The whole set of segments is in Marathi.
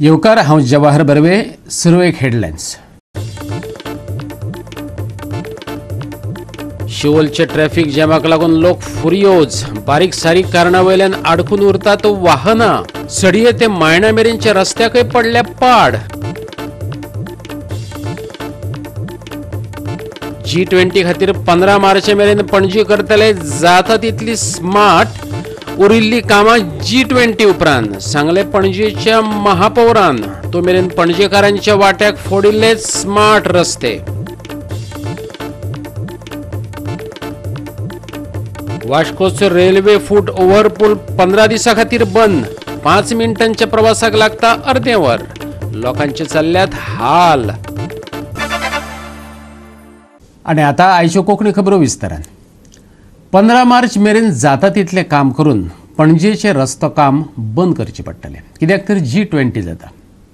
येवकार, हांव जवाहर बर्वे. सुरवेक हेडलायन्स. शिवोलचे ट्रॅफिक जॅमाक लागून लोक फुर्योज. बारीक सारीक कारणां वयल्यान आडकून उरतात वाहनां. सडये ते मायणा मेरेनच्या रस्त्याकय पडल्या पाड. G20 खातीर 15 मार्च मेरेन पणजी करतले. जाता तितली स्मार्ट. उरिल्ली कामां G20 उपरांत, सांगले पणजेच्या महापौरान. तो मेरेन पणजेकारांच्या वाट्याक फोडिल्ले स्मार्ट रस्ते. वास्कोचो रेल्वे फूट ओव्हरपूल 15 दिसां खातीर बंद. 5 मिनटांच्या प्रवासाक लागता अर्दें वर. लोकांचे चल्ल्यात हाल. आणि आता आयच्यो कोंकणी खबरो विस्तारान. 15 मार्च मेरेन जाता तितलें काम करून पणजेचें रस्तो काम बंद करचें पडटलें. कित्याक तर G20 जाता.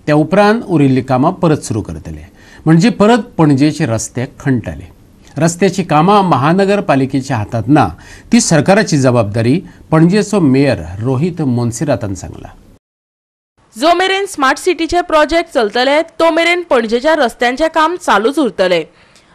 त्या उपरांत उरिल्लीं कामां परत सुरू करतले. म्हणजे परत पणजेचे रस्ते खणटले. रस्त्याची कामां महानगरपालिकेच्या हातांत ना. ती सरकाराची जबाबदारी, पणजेचो मेयर रोहित मोन्सेरातान सांगला. जो मेरेन स्मार्ट सिटीचे प्रोजेक्ट चलतले तो मेरेन पणजेच्या रस्त्यांचे काम चालूच उरतले.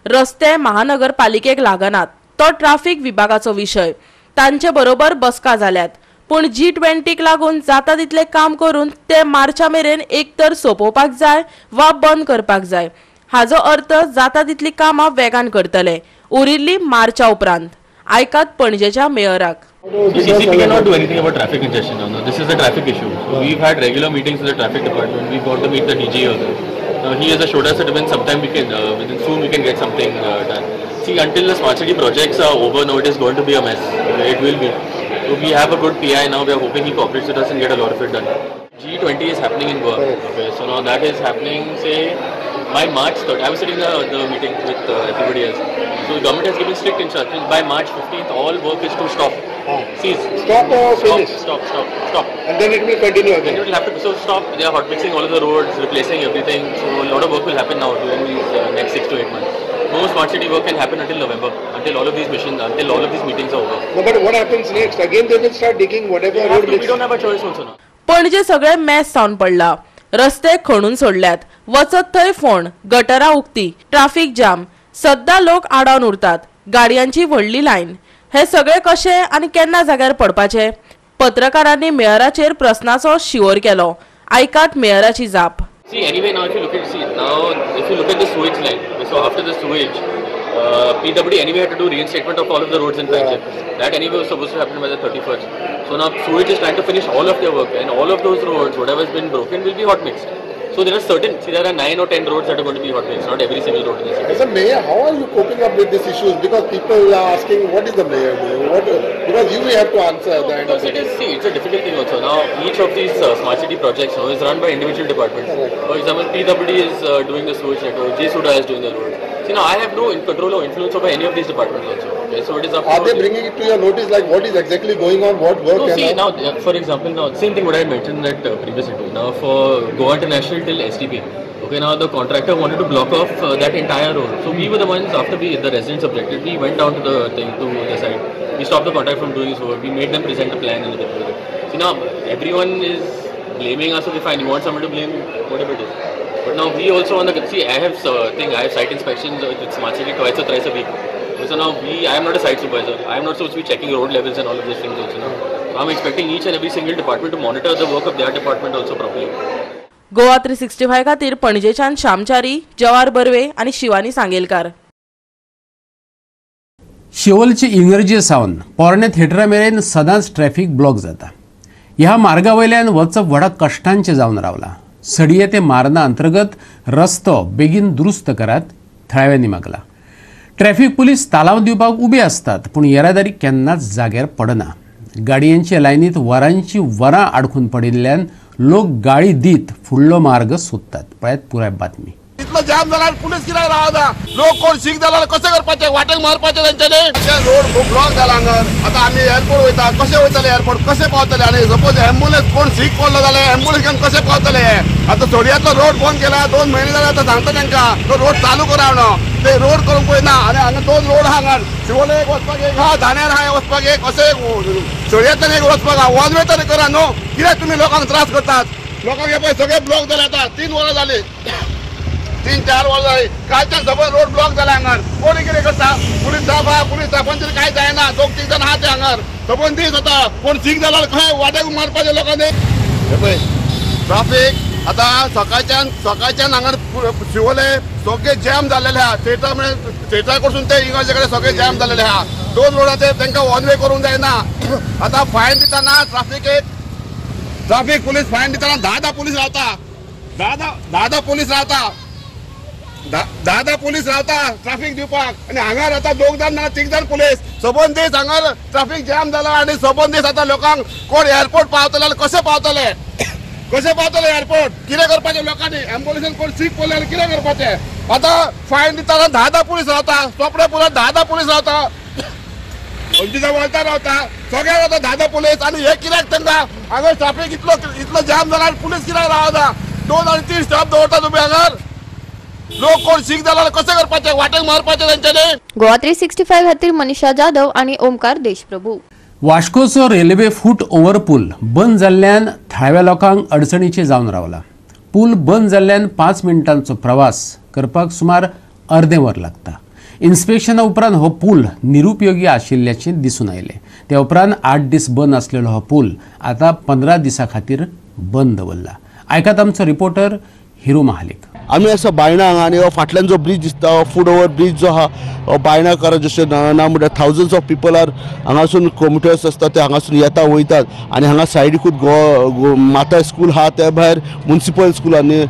रस्ते महानगरपालिकेक लागनात. तो ट्रॅफिक विभागाचो विषय. तांचे बरोबर बसका जाल्यात. पूण G20क लागून जाता तितले काम करून ते मार्चा मेरेन एक तर सोंपोवपाक जाय वा बंद करपाक जाय. हाजो अर्थ जाता तितली कामां वेगान करतले. उरिल्ली मार्चा उपरांत. आयकात पणजेच्या मेयराक. So CCP cannot do anything about traffic congestion. No, this is a traffic issue. So we've had regular meetings with the traffic department. We've got to meet the DG also. He has assured us that when sometime we can, within soon we can get something done. See, until the smart city projects are over, now it is going to be a mess. It will be. So we have a good PI now. We are hoping he cooperates with us and get a lot of it done. G20 is happening in Goa. Okay, so now that is happening. Say by March 3rd. I was sitting in the meeting with everybody else. So the government has given strict instructions. By March 15th, all work is to stop. Cease. Stop or finish? Stop. And then it will continue again. Then it will have to stop. They are hot mixing all of the roads, replacing everything. So a lot of work will happen now during these next 6 to 8 months. No smart city work can happen until November, until all of these meetings are over. No, but what happens next? Again, they will start digging whatever road. We don't have a choice also now. पणजे सगळे मॅस जावन पडला. रस्ते खणून सोडल्यात. वचत थंय फोंड, गटारां उक्ती, ट्रॅफिक जाम. सद्दां लोक आडावन उरतात. गाडयांची व्हडली लायन. हे सगळे कशे आनी केन्ना जाग्यार पडपाचे? पत्रकारांनी मेयराचेर प्रस्नाचो शिवर केलो. आयकात मेयराची जाप. See, anyway, now if you look at the sewage line, so after the sewage, PWD anyway had to do reinstatement of all of the roads in Pranjal. That anyway was supposed to happen by the 31st. So now sewage is trying to finish all of their work, and all of those roads, whatever has been broken, will be hot mixed. So there are 9 or 10 roads that are going to be hot mixed, not every single road in the city. As a mayor, how are you coping up with these issues? Because people are asking, what is the mayor doing? Because you have to answer at the end of the day. It's a difficult thing also. Now, each of these smart city projects now is run by individual departments. For example, PWD is doing the sewage network, JSUDA is doing the roads. See, now I have no control or influence over any of these departments also. Okay, so it is up to. Are they bringing it to your notice, like what is exactly going on, what work? No, see, now, for example, now same thing what I mentioned that previously. Now, for Goa International till STP. Okay, now the contractor wanted to block off that entire road. So we were the ones, after the residents objected, we went down to the side. We stopped the contractor from doing his work. We made them present a plan and everything. See, now everyone is blaming us. Okay, fine, you want someone to blame, whatever it is. But now we also want to see. I have site inspections with smart city twice or thrice a week. So now I am not a site supervisor. I am not supposed to be checking road levels and all of those things also now. So I am expecting each and every single department to monitor the work of their department also properly. Goa 365 खातीर पणजेच्यान श्यामचारी, जवाहर बर्वे आनी शिवानी सांगेलकार. शिवोलचे इगर्जे सावन पोरणे थिएटरा मेरेन सदांच ट्रॅफिक ब्लॉक जाता. ह्या मार्गा वयल्यान वचप व्हडा कश्टांचें जावन रावलां. सडये ते मार्ना अंतर्गत रस्तो बेगीन दुरुस्त करात, थळाव्यांनी मागला. ट्रॅफिक पुलीस तालाव दिवपाक उबे असतात, पूण येरादारी केन्नाच जाग्यार पडना. गाडयांच्या लायनीत वरांची वरां आडकून पडिल्ल्यान लोक गाळी दीत फुडलो मार्ग सोदतात. पळयात पुराय बातमी. इतलो जाम जाल्यार पुलीस कित्याक रावता? लोक कोण सीख जाल्यार कशें करपाचें? वाटेक मारपाचें तेंच्यांनी. रोड खूब ब्लॉक जाला हांगा. आतां आमी एअरपोर्ट वयता, कशें वयतले एअरपोर्ट, कशें पावतले? आनी सपोज एम्बुलन्स कोण सीख पडलो जाल्यार एम्बुलन्स घेवन कशें पावतले? आतां सोडियांतलो रोड बंद केला 2 म्हयने जाले. आतां सांगता तांकां तो रोड चालू करा म्हणून. ते रोड करूंक पळयना. आनी हांगा 2 रोड हांगा शिवोले एक वचपाक एक आहा, धाण्यार आहा वचपाक एक, अशें सोडियांतल्यान एक वचपाक आहा. वन वे तरी करा न्हू. कित्याक तुमी लोकांक त्रास करतात? लोकांक हे पळय सगळे ब्लॉक जाले आता 3 वरां जाली 3-4 वरां जाली कालच्यान सगळो रोड ब्लॉक जाला हांगार कोणी कितें करता पुलीस सरपंच कांय जायना 2-3 जाण आहा ते हांगार सबंद दीस जाता कोण सीक जाल्यार खंय वाटेक मारपाचे लोकांनी हे पळय ट्राफीक आता सकाळच्यान हांगार शिवोले सगळे जॅम जाल्लेले आहा थिएटरा कडसून ते हिंगाचे कडेन सगळे जॅम जाल्लेले आहा 2 रोडाचेर तांकां वन वे करूंक जायना आता फायन दितना ट्राफीक पुलीस फायन दितना 10 पुलीस रावता 10 पुलीस रावता 10 पुलीस रावता ट्राफीक दिवपाक आनी हांगार आता 2 जाण ना 3 जाण पुलीस सबंद दीस हांगार ट्राफीक जॅम जाला आनी सबंद दीस आता लोकांक कोण एअरपोर्ट पावतले जाल्यार कशे पावतले एअरपोर्ट कितें करपाचें लोकांनी एम्ब्युलन्सान कोण सीक पडले जाल्यार कितें करपाचें आता फायन दितना 10 पुलीस रावता सोपडे पुरात 10 पुलीस रावता अंजुजा वळता रावता सगळे रावता 10 पुलीस आनी हे कित्याक तांकां हांगा ट्राफीक इतलो जॅम जाला पुलीस कित्याक रावता 2 आनी 3 स्टॉप दवरता तुमी हांगार लोक कोण सीक जाल्यार कशें करपाचें वाटेक मारपाचें तेंच्यांनी गोवा 365 खातीर मनीषा जाधव आणि ओमकार देशप्रभू. वास्कोचो रेल्वे फूट ओव्हर पूल बंद जाल्ल्यान थळाव्या लोकांक अडचणीचें जावन रावला. पूल बंद जाल्ल्यान 5 मिनटांचो प्रवास करपाक सुमार अर्दें वर लागता. इन्स्पेक्शना उपरांत हो पूल निरुपयोगी आशिल्ल्याचें दिसून आयलें. ते उपरांत 8 दीस बंद आसलेलो हो पूल आतां 15 दिसां खातीर बंद दवरला. आयकात आमचो रिपोर्टर हिरू महालिक. आमी आसा बायणा हांगा आनी हो फाटल्यान जो ब्रिज दिसता हो फूट ओवर ब्रिज जो आहा हो बायणाकार जशें ना म्हणल्यार thousands of people R हांगासून commutators आसता ते हांगासून येता वयतात आनी हांगा सायडीकूच माता स्कूल आहा त्या भायर म्युनिसिपल स्कूल आनी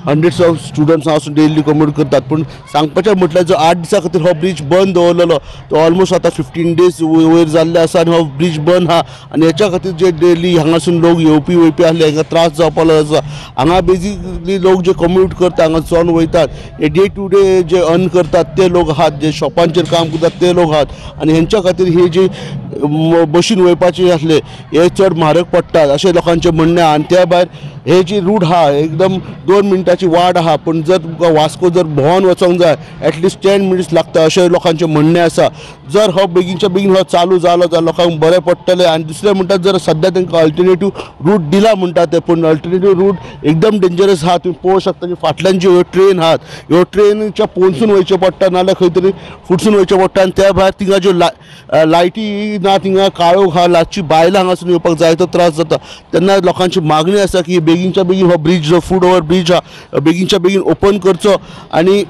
हंड्रेड्स ऑफ स्टुडंट्स हांगासून डेली कम्यूट करतात. पूण सांगपाचें म्हटल्यार जो 8 दिसां खातीर हो ब्रिज बंद दवरलेलो तो ऑलमोस्ट आतां 15 डेज वयर जाल्ले आसा आनी हो ब्रिज बंद आहा आनी हेच्या खातीर जे डेली हांगासून लोक येवपी वयपी आसले हांकां त्रास जावपाक आसा. हांगा बेजिकली लोक जे कम्यूट करता हांगासून वयतात हे डे टू डे जे अर्न करतात ते लोक आहात जे शॉपांचेर काम करतात ते लोक आहात आनी हेंच्या खातीर हे जे बशीन वयपाचे आसले हे चड म्हारग पडटात अशें लोकांचें म्हणणें आहा. आनी त्या भायर हे जी रूट आहा एकदम 2 मिनटाची वाट आहा पूण जर तुमकां वास्को जर भोंवन वचोंक जाय एटलिस्ट 10 मिनिट्स लागता अशें लोकांचें म्हणणें आसा. जर हो बेगीनच्या बेगीन हो चालू जालो जाल्यार लोकांक बरें पडटलें. आनी दुसरें म्हणटात जर सद्या तांकां अल्टरनेटीव रूट दिला म्हणटात ते पूण अल्टरनेटीव रूट एकदम डेंजरस आहा. तुमी पळोवंक शकता की फाटल्यान ज्यो ट्रेन आहात ह्यो ट्रेनीच्या पोंदसून वयचें पडटा नाल्यार खंय तरी फुडसून वयचें पडटा आनी त्या भायर थिंगा ज्यो लायटी ना थिंगा काळोख आहा रातची बायलां हांगासून येवपाक जाय तो त्रास जाता. तेन्ना लोकांची मागणी आसा की बेगीनच्या बेगीन हो ब्रिज जो फूट ओवर ब्रिज आहा बेगीनच्या बेगीन ओपन करचो आनी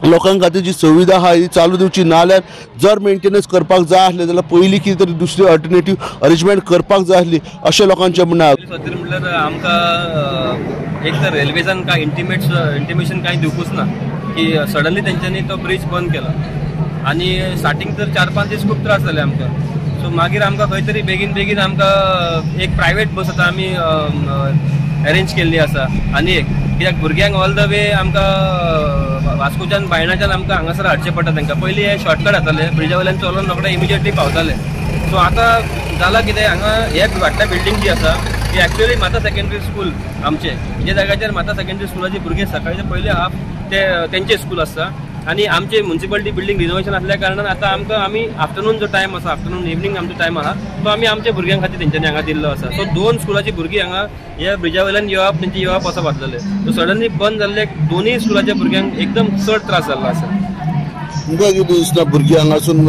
लोकां खातीर जी सुविधा आहा ही चालू दिवची नाल्यार जर मेंटेनन्स करपाक जाय आसलें जाल्यार पयलीं कितें तरी दुसरी अल्टरनेटीव अरेंजमेंट करपाक जाय आसली अशें लोकांचें म्हणणें आहा. म्हणल्यार आमकां एक तर रेल्वेसान कांय इंटिमेशन कांय दिवपूच ना की सडनली तेंच्यांनी तो ब्रिज बंद केला आनी स्टार्टींग तर 4-5 दीस खूब त्रास जाले आमकां. सो मागीर आमकां खंय तरी बेगीन आमकां एक प्रायवेट बस आतां आमी अरेंज केल्ली आसा आनी एक कित्याक भुरग्यांक ऑल द वे आमकां वास्कोच्यान बायणाच्यान आमकां हांगासर हाडचें पडटा. तांकां पयलीं हे शॉर्टकट जाताले ब्रिजा वयल्यान चलोन रोखडे इमिजिएटली पावताले. सो आतां जालां कितें हांगा हे व्हडल्या बिल्डींग जी आसा ती एक्चुअली माता सेकंडरी स्कूल आमचे जे जाग्याचेर माता सेकंडरी स्कुलाची भुरगे सकाळचे पयले हाफ ते तेंचे स्कूल आसता आनी आमचे म्युनिसिपालिटी बिल्डींग रिनोवेशन आसल्या कारणान आतां आमकां आमी आफ्टरनून जो टायम आसा आफ्टरनून इवनिंग आमचो टायम आहा तो आमी आमच्या भुरग्यां खातीर तेंच्यांनी हांगा दिल्लो आसा. सो 2 स्कुलाची भुरगीं हांगा ह्या ब्रिजा वयल्यान येवप तेंची येवप वचप जातलें. सो सडनली बंद जाल्ले 2 स्कुलाच्या भुरग्यांक एकदम चड त्रास जाल्लो आसा. तुमकां कितें दिसता भुरगीं हांगासून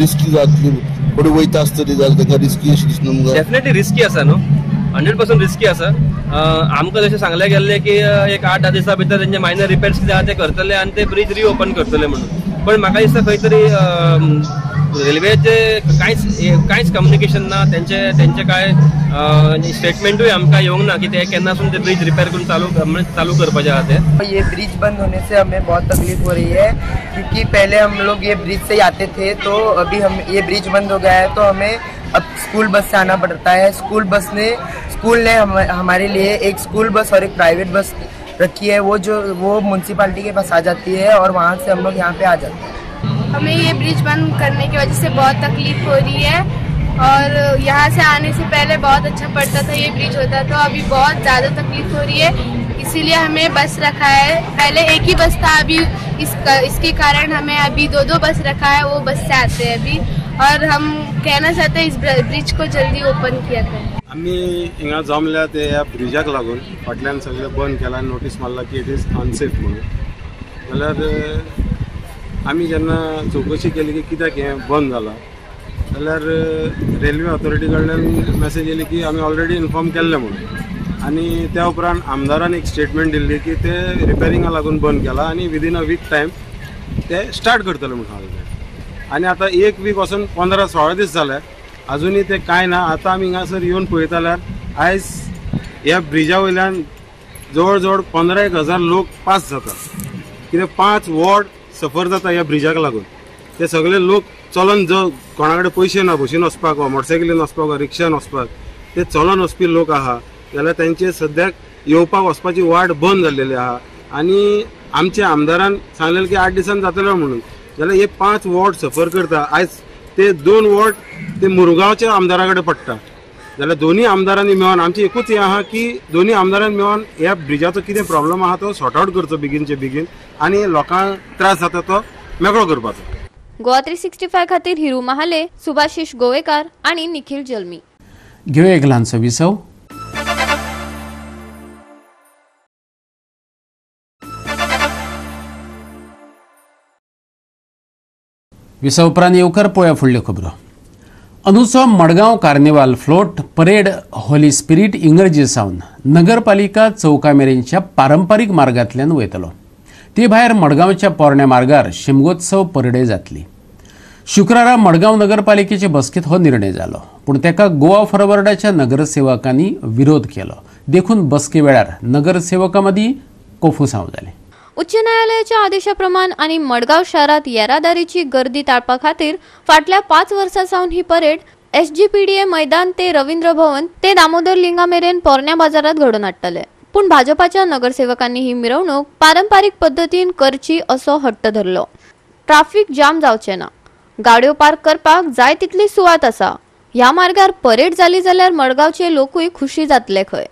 रिस्की जातली थोडी वयता आसतली जाल्यार तांकां रिस्की अशें दिसना तुमकां? डेफिनेटली रिस्की आसा न्हू 100% रिस्की आसा. आमकां जशें सांगलें गेल्लें की एक 8-10 दिसां भितर तेंचे मायनर रिपेर्स कितें आहा ते करतले आनी ते ब्रिज रिओपन करतले म्हणून. पण म्हाका दिसता खंय तरी रेल्वेचे कांयच कम्युनिकेशन ना तेंचे काय स्टेटमेंटूय आमकां येवंक ना की ते केन्नासून ते ब्रिज रिपेयर करून चालू करपाचे आहा ते. ये ब्रिज बंद होने से हमें बहुत तकलीफ हो रही है क्योंकि पहले हम लोग ये ब्रिज से आते थे तो अभी हम ये ब्रिज बंद हो गया है तो हमें अब स्कूल बस से आना पड़ता है. स्कूल ने हमारे लिए एक स्कूल बस और एक प्राइवेट बस रखी है वो म्युनिसिपालिटी के पास आ जाती है और वहाँ से हम लोग यहाँ पे आ जाते हैं. हमें ये ब्रिज बंद करने की वजह से बहुत तकलीफ हो रही है और यहाँ से आने से पहले बहुत अच्छा पड़ता था ये ब्रिज होता तो अभी बहुत ज़्यादा तकलीफ हो रही है. इसीलिए हमें बस रखा है. पहले एक ही बस था अभी इसके कारण हमें अभी 2 बस रखा है वो बस से आते हैं अभी और हम कहना चाहते हैं इस ब्रिज को जल्दी ओपन किया जाए. आमी हिंगा जमल्या ते ह्या ब्रिजाक लागून फाटल्यान सगळें बंद केला आनी नोटीस मारला की इट इज अनसेफ म्हणून. जाल्यार आमी जेन्ना चवकशी केली की कित्याक हें बंद जालां जाल्यार रेल्वे ऑथॉरिटी कडल्यान मॅसेज येयली की आमी ऑलरेडी इन्फॉर्म केल्लें म्हणून. आनी त्या उपरांत आमदारान एक स्टेटमेंट दिल्ली की ते रिपेरिंगा लागून बंद केला आनी विदीन अ वीक टायम ते स्टार्ट करतले म्हणून सांगलें. आनी आतां एक वीक वचून 15-16 दीस जाले अजुनूय ते कांय ना. आतां आमी हिंगासर येवन पळयता जाल्यार आयज ह्या ब्रिजा वयल्यान जवळ जवळ 15,000 लोक पास जातात. कितें 5 वॉर्ड सफर जाता ह्या ब्रिजाक लागून. ते सगळे लोक चलून जो कोणा कडेन पयशे ना बशीन वचपाक वा मोटरसायकलीन वचपाक वा रिक्षान वचपाक ते चलून वचपी लोक आहा जाल्यार तांचे सद्याक येवपाक वचपाची वाट बंद जाल्लेली आहा. आनी आमच्या आमदारान सांगलेलें की 8 दिसान जातलो म्हणून. जाल्यार हे 5 वॉर्ड सफर करता. आयज ते 2 वॉर्ड ते मुरगांवच्या आमदारा कडेन पडटा. जाल्यार दोनी आमदारांनी मेळोन आमची एकूच हें आहा की दोनी आमदारांनी मेळोन ह्या ब्रिजाचो कितें प्रॉब्लम आहा तो सॉर्ट आउट करचो बेगीनचे बेगीन आनी लोकांक त्रास जाता तो मेकळो करपाचो. गोवा 365 खातीर हिरू महाले, सुभाशीश गोवेकार आणि निखिल जल्मी. घेऊया एक ल्हानसो विसव. विसव उपरांत येवकार पळोवया फुडल्यो खबरो. अंदूचो Madgaon carnival float parade Holy Spirit इंग्रजी सावन नगरपालिका चौका मेरेनच्या पारंपारीक मार्गांतल्यान वयतलो. ते भायर मडगांवच्या पोरण्या मार्गार शिमगोत्सव परेड जातली. शुक्रारा मडगांव नगरपालिकेचे बसकेंत हो निर्णय जालो पूण तेका गोवा फॉरवर्डाच्या नगरसेवकांनी विरोध केलो. देखून बसके वेळार नगरसेवकां मदीं कोफूसांव जालें. उच्च न्यायालयाच्या आदेशाप्रमाण आणि मडगाव शहरात येरादारीची गर्दी टाळपा खातीर फाटल्या 5 वर्सां सावन ही परेड SGPDA मैदान ते रवींद्र भवन ते दामोदर लिंगा मेरेन पोरण्या बाजारात घडोवन हाडटले. पूण भाजपाच्या नगरसेवकांनी ही मिरवणूक पारंपारीक पद्दतीन करची असो हट्ट धरलो. ट्राफिक जाम जावचे ना, गाडयो पार्क करपाक जाय तितली सुवात आसा. ह्या मार्गार परेड जाली जाल्यार मडगावचे लोकूय खुशी जातले खंय.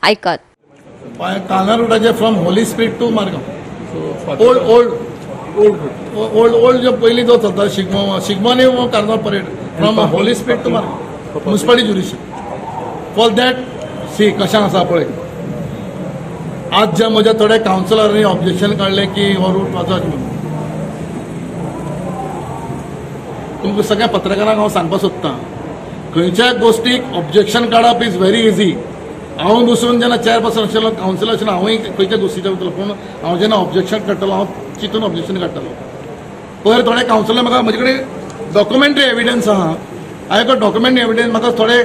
आयकात. कांगा रोडाचे from Holy Spirit to Margao old जो पयलीं जो चलता शिगमोनी carnival parade from Holy Spirit to Margao municipality jurisdiction for that सी कशें आसा पळय. आज जे म्हज्या थोड्या कावन्सिलरांनी ऑब्जेक्शन काडलें की हो रूट वचच म्हणून. तुमकां सगळ्या पत्रकारांक हांव सांगपाक सोदतां खंयच्याय गोश्टीक ऑब्जेक्शन काडप इज व्हेरी इजी. हांव दुसरून जेन्ना चेअरपर्सन आशिल्लो कावन्सिलर आशिल्लो हांवूय खंयच्या गोश्टीचेर वयतलो पूण हांव जेन्ना ऑब्जेक्शन काडटलो हांव चिंतून ऑब्जेक्शन काडटलो. पयर थोडे कावन्सिलर म्हाका म्हजे कडेन डॉक्युमेंटरी एविडन्स आहा. हांवें तो डॉक्युमेंटरी एविडन्स म्हाका थोडे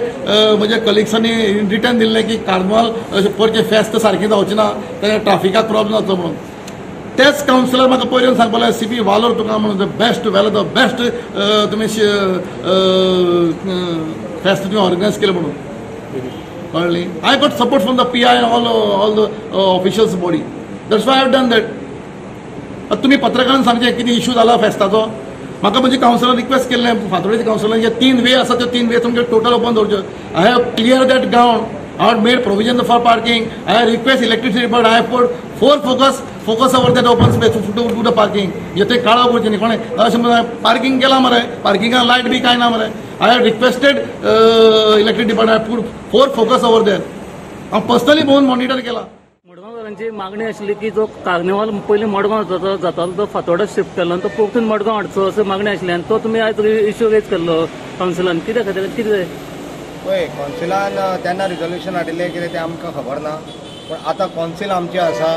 म्हज्या कलिग्सांनी रिटर्न दिल्लें की कार्निवाल परचें फेस्त सारकें जावचें ना तें ट्राफिकाक प्रॉब्लम जातलो म्हणून. तेच कावन्सिलर म्हाका पयर येवन सांगपाक लागले CP वालोर तुका म्हणून the best well the best तुमी फेस्त तुमी ऑर्गनायज केलें म्हणून कळ्ळें. I got support from the PI and all the officials body. That's why I have done that. आता तुम्ही पत्रकारांक सांगचे कितें इश्यू जाला फेस्ताचो. म्हाका म्हणजे कावन्सिलर रिक्वेस्ट केल्लें फातोडेच्या कावन्सिलरान जे 3 वे आसा त्यो 3 वे तुमचे टोटल ओपन दवरच्यो. I have cleared that ground. I have made provision for parking. I have request electricity but I have put 4 focus over that open space to do the parking. येते काळा करचे न्ही कोणे अशें पार्किंग केला मरे पार्किंगाक लायट बी कांय ना मरे. I have requested electricity department. I have put 4 focus over there. हांव पर्सनली भोवन मॉनिटर केला. मडगांवकारांची मागणी आशिल्ली की जो कार्निवाल पयलीं मडगांव जातालो तो फातोर्डा शिफ्ट केलो आनी तो परतून मडगांव हाडचो अशी मागणी आशिल्ली आनी तो तुमी आयज इश्यू रेज केल्लो कावन्सिलान. कित्या खातीर कितें पळय कौन्सिलान तेन्ना रिजोल्युशन हाडिल्लें कितें तें आमकां खबर ना. पूण आतां कौन्सिल आमचें आसा,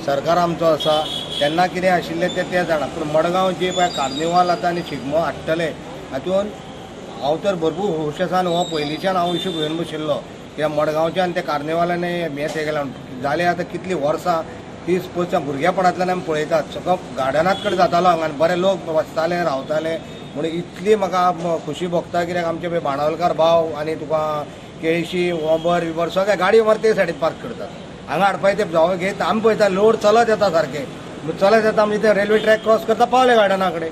सरकार आमचो आसा. तेन्ना कितें आशिल्लें तें जाणा. पूण मडगांव जे पळय कार्निवाल आतां आनी शिगमो हाडटले हातूंत हांव तर भरपूर खूश आसा आनी हो पयलींच्यान हांव इश्यू घेवन बशिल्लो कित्याक मडगांवच्यान ते कार्निवालांनी हें ते गेल्या जाले आतां कितलीं वर्सां ती स्पोर्ट्सां भुरगेपणांतल्यान आमी पळयतात. सगळो गार्डनात कडेन जातालो हांगा बरे लोक वचताले रावताले म्हणून इतली म्हाका खुशी भोगता कित्याक आमचे पळय बाणावलकार भाव आनी तुका केळशी वॉबर सगळे गाडी मरे ते सायडीन पार्क करतात. हांगा हाडपाक ते जावं घेत आमी पळयता लोड चलत येता सारके चलत येता म्हणजे ते रेल्वे ट्रॅक क्रॉस करता पावले गार्डना कडेन.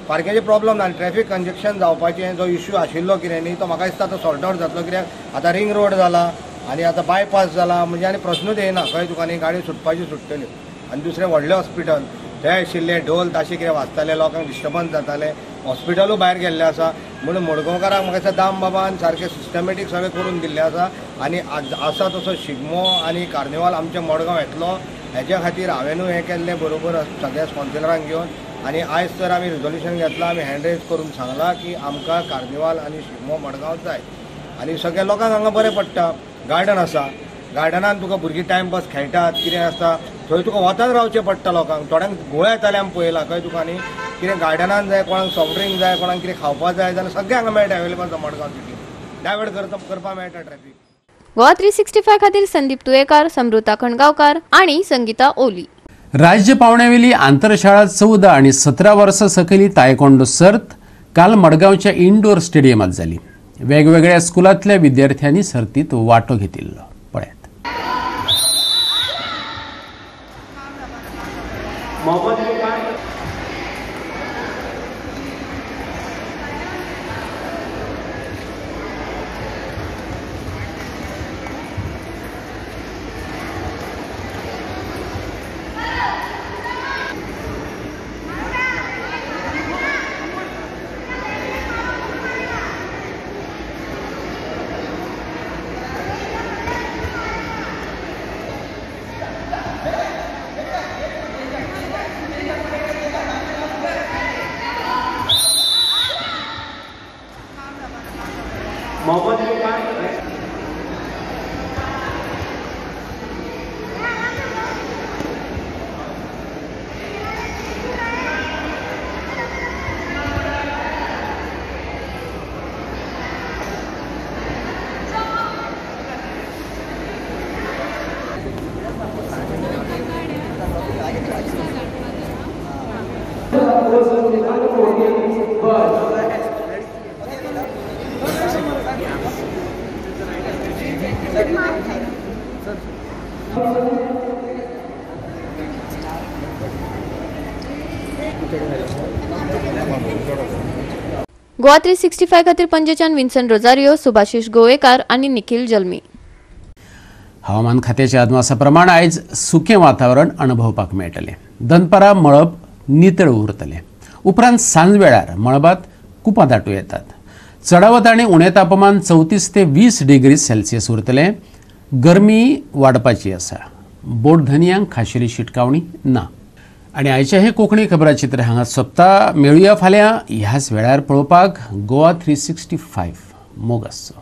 पार्किंगाचे प्रॉब्लम ना. ट्रॅफिक कंजक्शन जावपाचें जो इश्यू आशिल्लो कितें न्ही तो म्हाका दिसता तो सॉर्ट आउट जातलो कित्याक आतां रिंग रोड जाला आनी आतां बायपास जाला म्हणजे आनी प्रश्नूच येना खंय तुका न्ही गाडी सुटपाच्यो सुट्टल्यो. आनी दुसरें व्हडलें हॉस्पिटल थंय आशिल्ले ढोल ताशे कितें वाजताले लोकांक डिस्टर्बन्स जाताले हॉस्पिटलू भायर गेल्ले आसा म्हणून मडगांवकारांक म्हाका दिसता दाम बाबान सारकें सिस्टमॅटीक सगळें करून दिल्लें आसा आनी आसा तसो शिगमो आनी कार्निवाल आमचे मडगांव येतलो हेच्या खातीर हांवेनूय हें केल्लें बरोबर सगळ्या स्पॉन्सरांक घेवन आनी आयज तर आमी रिजोल्युशन घेतलां आमी हँड रेज करून सांगलां की आमकां कार्निवाल आनी शिगमो मडगांव जाय आनी सगळ्या लोकांक हांगा बरें पडटा गार्डन आसा गार्डनान तुका भुरगीं टायमपास खेळटात कितें आसता थंय तुका वताच रावचें पडटा लोकांक थोड्यांक गोळ्या येताले आमी पळयलां खंय तुका न्ही कितें गार्डनान जाय कोणाक सॉफ्ट ड्रिंक जाय कोणाक कितें खावपा जाय जाल्यार सगळें हांगा मेळटा अवेलेबल आसा मडगांव सिटीन डायवर्ट करपा मेळटा ट्रॅफिक. गोवा 365 खातीर संदीप तुयेकार, समृता खणगांवकार आणि संगीता ओली. राज्य पावण्यावेली आंतरशाळा 14 आणि 17 वर्सां सकयली तायकोंडो सर्त काल मडगांवच्या इंडोर स्टेडियमात जाली. वेगवेगळ्या स्कुलांतल्या विद्यार्थ्यांनी सर्तीत वांटो घेतिल्लो. पळयात. गोवा 365 खातीर पणजेच्यान विन्सन रोजारियो, सुभाशीष गोवेकार आणि निखिल जल्मी. हवामान खात्याच्या अदमासा प्रमाण आयज सुकें वातावरण अनुभवपाक मेळटलें. दनपारां मळब नितळ उरतलें. उपरांत सांज वेळार मळबांत कुपां दाटूं येतात. चडावत आनी उणें तापमान 34 ते 20 डिग्री सेल्सियस उरतलें. गरमी वाडपाची आसा. बोटधन्यांक खाशेली शिटकावणी ना. आणि आयचे हे कोंकणी खबराचित्र हांगा सोंपता. मेळुया फाल्यां ह्याच वेळार पळोवपाक गोवा 365 मोग आसचो.